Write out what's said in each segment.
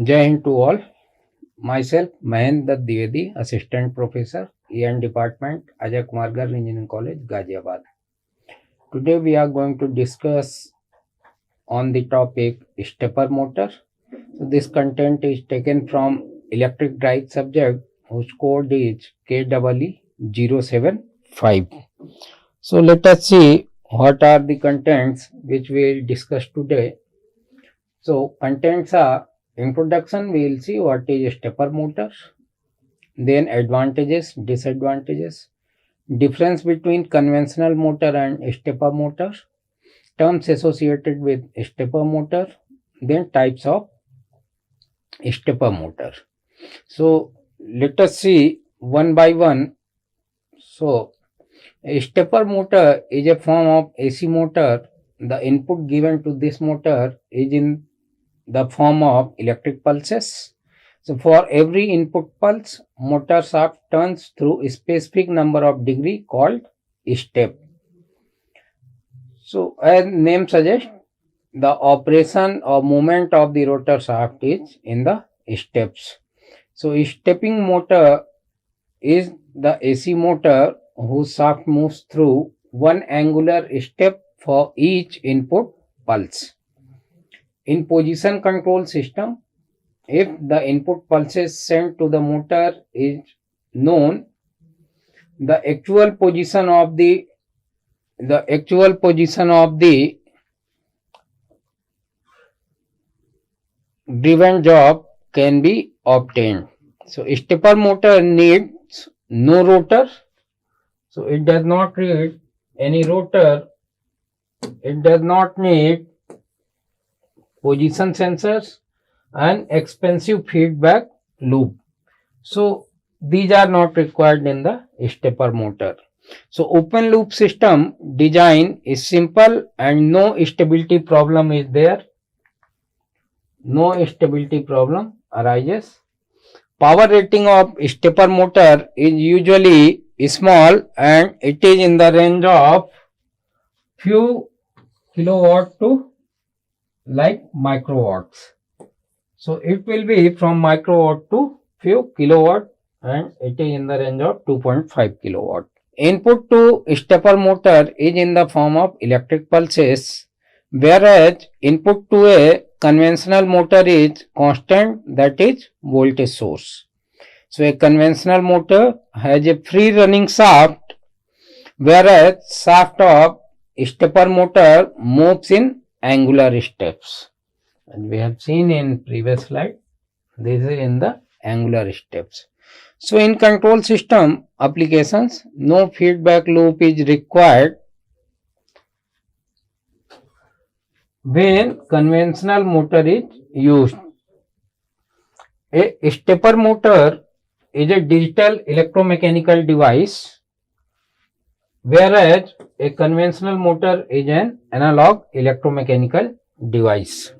Jai Hind to all. Myself, Mahendra Dwivedi, Assistant Professor, EN Department, Ajay Kumar Garg Engineering College, Ghaziabad. Today we are going to discuss on the topic stepper motor. So this content is taken from electric drive subject whose code is KEE075. So let us see what are the contents which we will discuss today. So contents are introduction, we will see what is stepper motor, then advantages, disadvantages, difference between conventional motor and stepper motor, terms associated with stepper motor, then types of stepper motor. So let us see one by one. So a stepper motor is a form of AC motor. The input given to this motor is in the form of electric pulses. So for every input pulse, motor shaft turns through a specific number of degree called step. So as name suggests, the operation or movement of the rotor shaft is in the steps. So a stepping motor is the AC motor whose shaft moves through one angular step for each input pulse. In position control system, if the input pulses sent to the motor is known, the actual position of the driven job can be obtained. So stepper motor needs no rotor. So it does not need any rotor. It does not need position sensors and expensive feedback loop. So these are not required in the stepper motor. So open loop system design is simple and no stability problem is there. No stability problem arises. Power rating of stepper motor is usually small and it is in the range of few kilowatt to like microwatts. So it will be from microwatt to few kilowatt and it is in the range of 2.5 kilowatt. Input to stepper motor is in the form of electric pulses, whereas input to a conventional motor is constant, that is voltage source. So a conventional motor has a free running shaft, whereas shaft of stepper motor moves in angular steps. And we have seen in previous slide, this is in the angular steps. So in control system applications, no feedback loop is required when conventional motor is used. A stepper motor is a digital electromechanical device, whereas a conventional motor is an analog electromechanical device.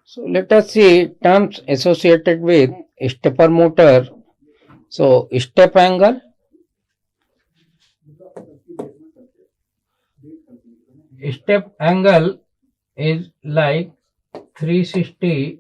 So let us see terms associated with stepper motor. So step angle, is like 360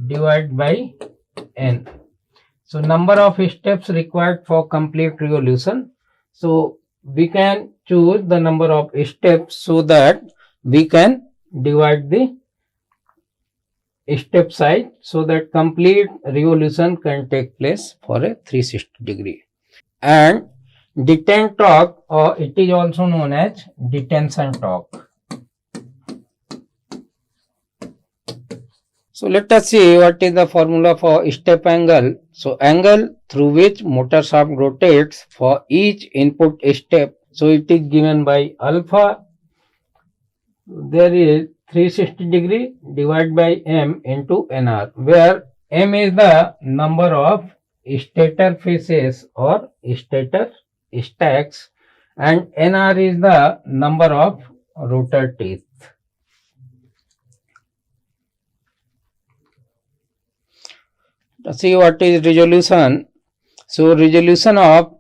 divided by n. So number of steps required for complete revolution. So we can choose the number of steps so that we can divide the step size so that complete revolution can take place for a 360 degree. And detent torque, or it is also known as detention torque. So let us see what is the formula for step angle. So angle through which motor shaft rotates for each input step. So it is given by alpha. There is 360 degree divided by m into nr, where m is the number of stator faces or stator stacks and nr is the number of rotor teeth. Let's see what is resolution. So resolution of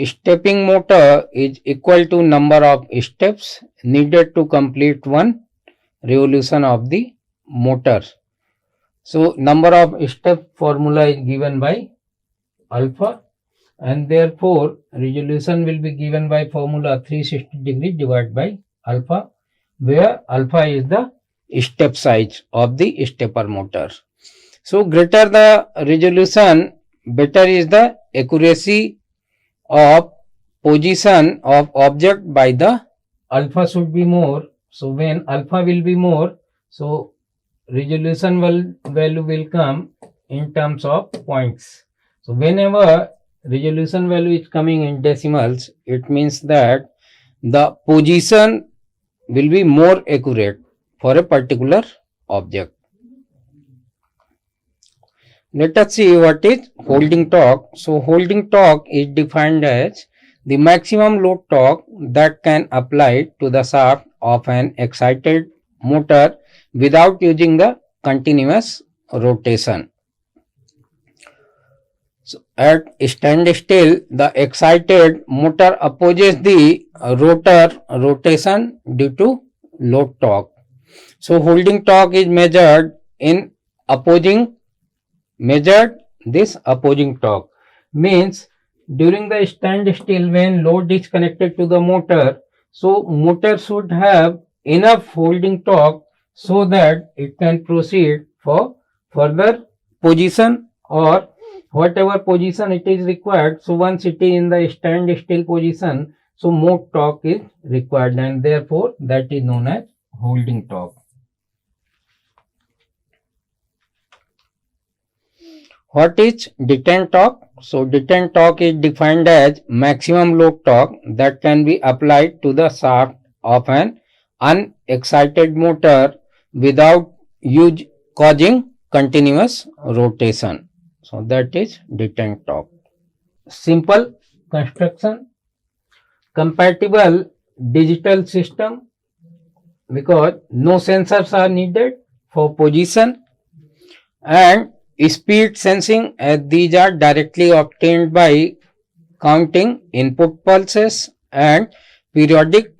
stepping motor is equal to number of steps needed to complete one revolution of the motor. So number of step formula is given by alpha, and therefore resolution will be given by formula 360 degrees divided by alpha, where alpha is the step size of the stepper motor. So greater the resolution, better is the accuracy of position of object by the alpha should be more. So when alpha will be more, so resolution value will come in terms of points. So whenever resolution value is coming in decimals, it means that the position will be more accurate for a particular object. Let us see what is holding torque. So holding torque is defined as the maximum load torque that can apply to the shaft of an excited motor without using the continuous rotation. So at standstill, the excited motor opposes the rotor rotation due to load torque. So holding torque is measured this opposing torque means during the standstill when load is connected to the motor, so motor should have enough holding torque so that it can proceed for further position or whatever position it is required. So once it is in the standstill position, so more torque is required, and therefore that is known as holding torque. What is detent torque? So detent torque is defined as maximum load torque that can be applied to the shaft of an unexcited motor without causing continuous rotation. So that is detent torque. Simple construction, compatible digital system because no sensors are needed for position, and speed sensing, as these are directly obtained by counting input pulses and periodic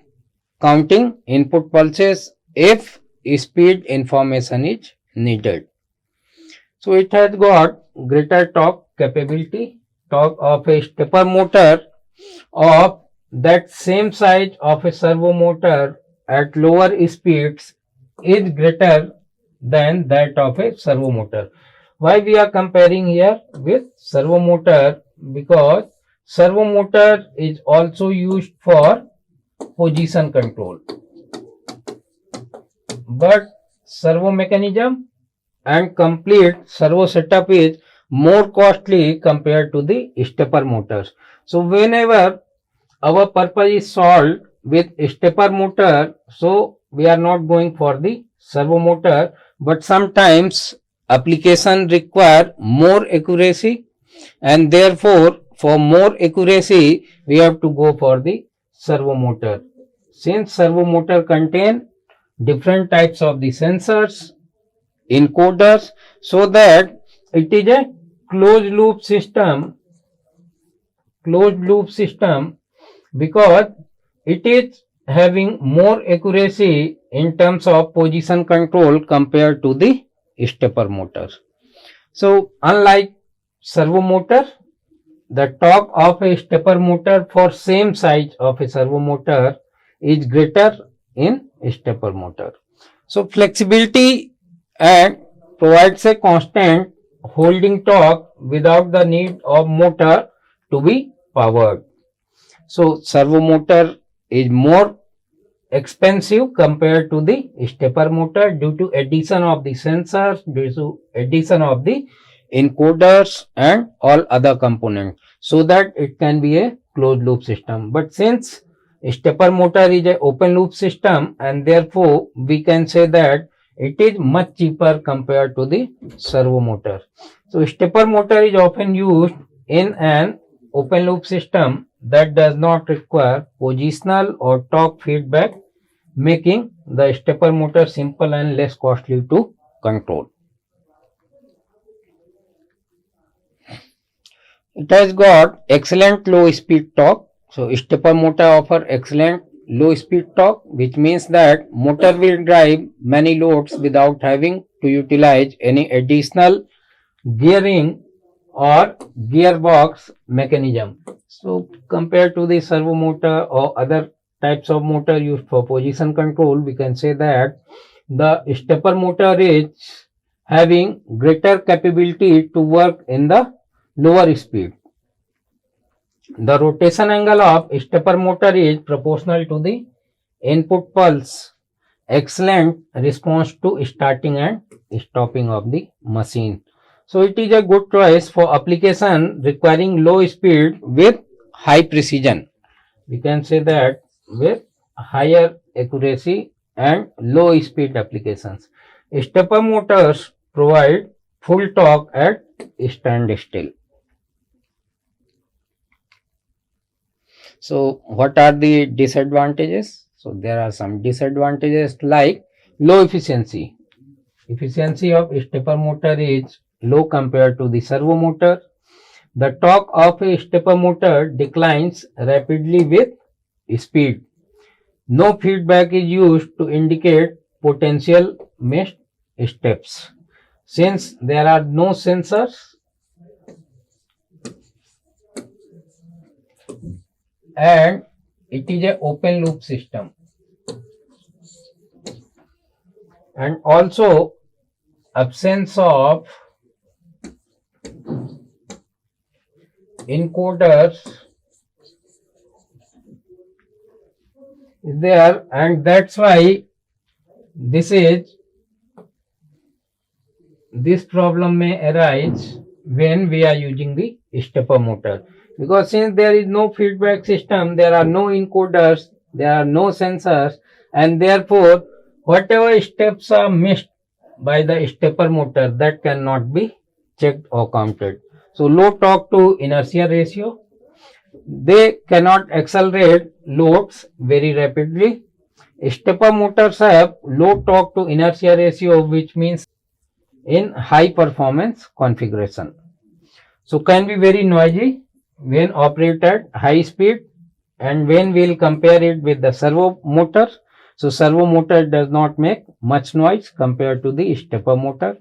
counting input pulses if speed information is needed. So it has got greater torque capability. Torque of a stepper motor of that same size of a servo motor at lower speeds is greater than that of a servo motor. Why we are comparing here with servo motor? Because servo motor is also used for position control, but servo mechanism and complete servo setup is more costly compared to the stepper motors. So whenever our purpose is solved with stepper motor, so we are not going for the servo motor, but sometimes application require more accuracy, and therefore for more accuracy we have to go for the servo motor. Since servo motor contain different types of the sensors, encoders, so that it is a closed loop system because it is having more accuracy in terms of position control compared to the stepper motor. So unlike servo motor, the torque of a stepper motor for same size of a servo motor is greater in stepper motor. So flexibility and provides a constant holding torque without the need of motor to be powered. So servo motor is more expensive compared to the stepper motor due to addition of the sensors, due to addition of the encoders and all other components, so that it can be a closed loop system. But since stepper motor is an open loop system, and therefore we can say that it is much cheaper compared to the servo motor. So stepper motor is often used in an open loop system that does not require positional or torque feedback, making the stepper motor simple and less costly to control. It has got excellent low speed torque. So stepper motor offer excellent low speed torque, which means that motor will drive many loads without having to utilize any additional gearing or gearbox mechanism. So compared to the servo motor or other types of motor used for position control, we can say that the stepper motor is having greater capability to work in the lower speed. The rotation angle of stepper motor is proportional to the input pulse. Excellent response to starting and stopping of the machine. So it is a good choice for application requiring low speed with high precision. We can say that with higher accuracy and low speed applications. Stepper motors provide full torque at standstill. So what are the disadvantages? So there are some disadvantages like low efficiency. Efficiency of stepper motor is low compared to the servo motor. The torque of a stepper motor declines rapidly with speed. No feedback is used to indicate potential missed steps. Since there are no sensors and it is an open loop system, and also absence of encoders is there, and that's why this problem may arise when we are using the stepper motor, because since there is no feedback system, there are no encoders, there are no sensors, and therefore whatever steps are missed by the stepper motor, that cannot be checked or counted. So low torque to inertia ratio, they cannot accelerate loads very rapidly. Stepper motors have low torque to inertia ratio, which means in high performance configuration. So can be very noisy when operated at high speed, and when we will compare it with the servo motor, so servo motor does not make much noise compared to the stepper motor.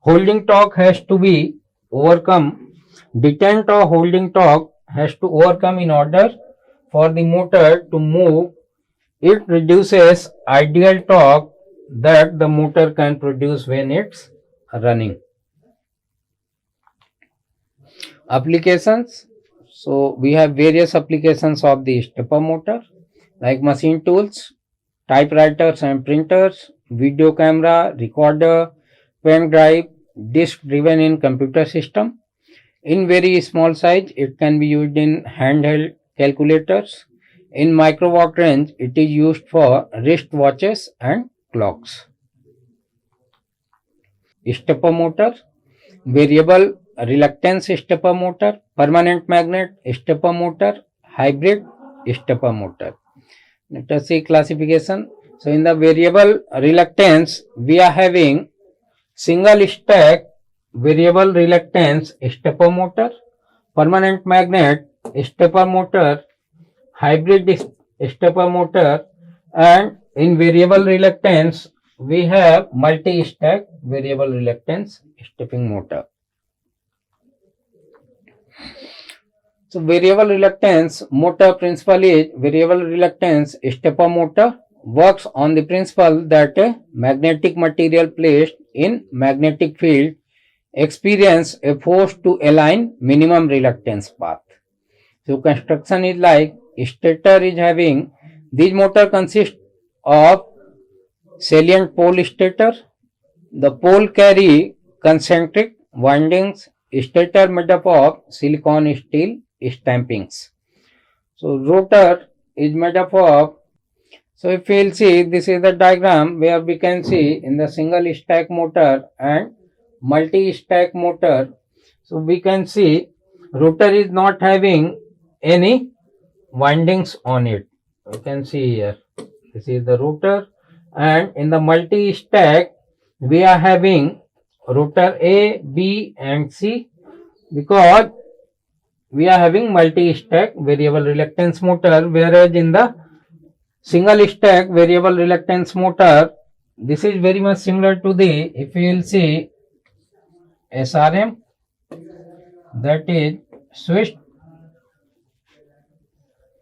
Holding torque has to be overcome. Detent or holding torque has to overcome in order for the motor to move. It reduces ideal torque that the motor can produce when it's running. Applications. So we have various applications of the stepper motor like machine tools, typewriters and printers, video camera, recorder, pen drive, disk driven in computer system. In very small size, it can be used in handheld calculators. In microwatt range, it is used for wrist watches and clocks. Stepper motor, variable reluctance stepper motor, permanent magnet stepper motor, hybrid stepper motor. Let us see classification. So in the variable reluctance, we are having single stack variable reluctance stepper motor, permanent magnet stepper motor, hybrid stepper motor, and in variable reluctance we have multi-stack variable reluctance stepping motor. So variable reluctance motor principle is variable reluctance stepper motor works on the principle that a magnetic material placed in magnetic field experience a force to align minimum reluctance path. So construction is like stator is having, this motor consists of salient pole stator. The pole carry concentric windings. Stator made up of silicon steel stampings. So rotor is made up of, so if we will see, this is the diagram where we can see in the single stack motor and multi-stack motor. So we can see rotor is not having any windings on it. You can see here, this is the rotor, and in the multi-stack we are having rotor A, B and C, because we are having multi-stack variable reluctance motor, whereas in the single stack variable reluctance motor. This is very much similar to the, if you will see, SRM, that is switched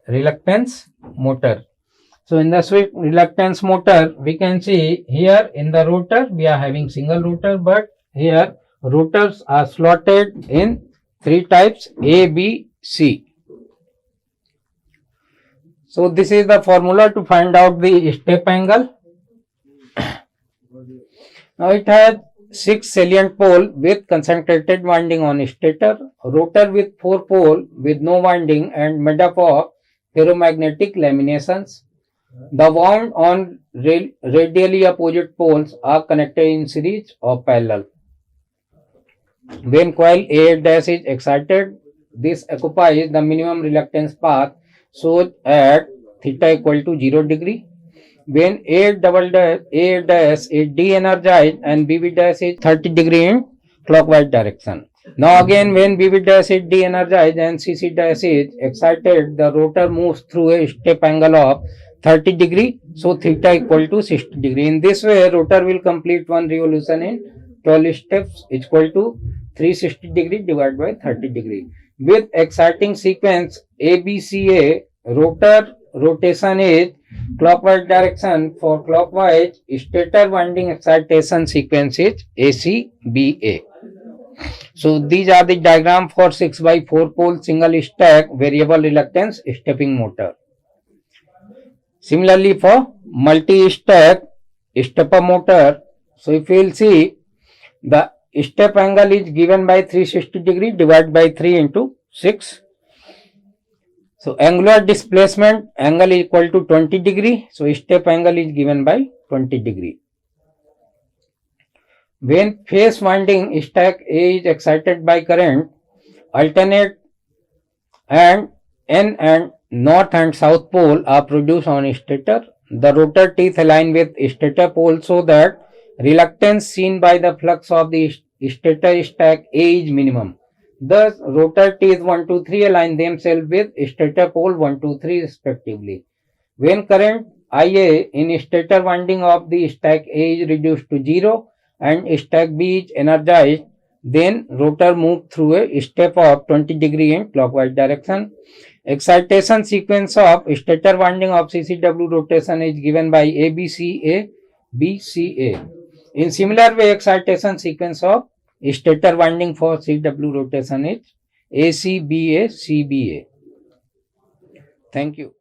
reluctance motor. So in the switched reluctance motor, we can see here in the rotor we are having single rotor, but here rotors are slotted in three types A, B, C. So this is the formula to find out the step angle. Now it has 6 salient pole with concentrated winding on stator, rotor with 4 pole with no winding and made up of ferromagnetic laminations. The wound on radially opposite poles are connected in series or parallel. When coil A' is excited, this occupies the minimum reluctance path shown at theta equal to 0 degree. When A dash is de-energized and BB dash is 30 degree in clockwise direction. Now again, when BB dash is de-energized and CC dash is excited, the rotor moves through a step angle of 30 degree. So theta equal to 60 degree. In this way, rotor will complete one revolution in 12 steps equal to 360 degree divided by 30 degree. With exciting sequence ABCA, rotor rotation is clockwise direction. For clockwise, stator winding excitation sequence is ACBA. So these are the diagram for 6x4 pole single stack variable reluctance stepping motor. Similarly for multi-stack stepper motor, so if you will see, the step angle is given by 360 degree divided by 3 into 6. So angular displacement angle is equal to 20 degree. So step angle is given by 20 degree. When phase winding stack A is excited by current, alternate and N and north and south pole are produced on stator. The rotor teeth align with stator pole so that reluctance seen by the flux of the stator stack A is minimum. Thus, rotor teeth 1, 2, 3 align themselves with stator pole 1, 2, 3 respectively. When current IA in stator winding of the stack A is reduced to 0 and stack B is energized, then rotor moves through a step of 20 degree in clockwise direction. Excitation sequence of stator winding of CCW rotation is given by ABCA, BCA. In similar way, excitation sequence of stator winding for CW rotation is ACBA, CBA. Thank you.